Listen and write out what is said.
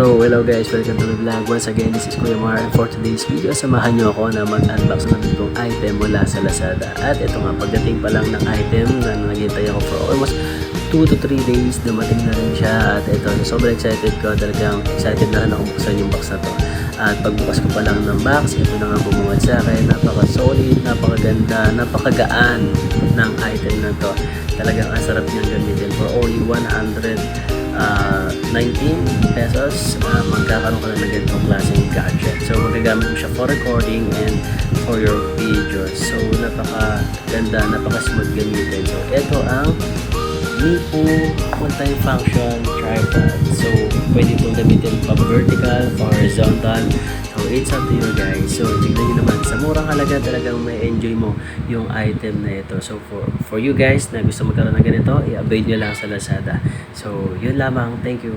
So, hello guys, welcome to my vlog. Once again, this is Kuya Mar, and for today's video, samahan nyo ako na mag-unbox ng itong item mula sa Lazada. At ito nga, pagdating pa lang ng item na naghintay ako for almost 2 to 3 days, dumating na rin siya. At ito, sobrang excited ko, talagang excited na rin ako buksan yung box na to. At pagbukas ko pa lang ng box, ito na nga bumungad sa akin. Napaka-solid, napakaganda, napakagaan ng item na to. Talagang ang sarap niyang gamitin for only 19 pesos. Magkakaroon ka na ng ganitong klaseng gadget. So magagamit mo siya for recording and for your videos. So napakaganda, napaka-smooth gamitin. So ito ang Mipo multi-function tripod. So pwede itong gamitin pa vertical, horizontal. So it's up to you guys. So tignan nyo naman, sa murang halaga talagang may enjoy mo yung item na ito. So for you guys na gusto magkaroon ng ganito, i-avail nyo lang sa Lazada. So yun lamang. Thank you.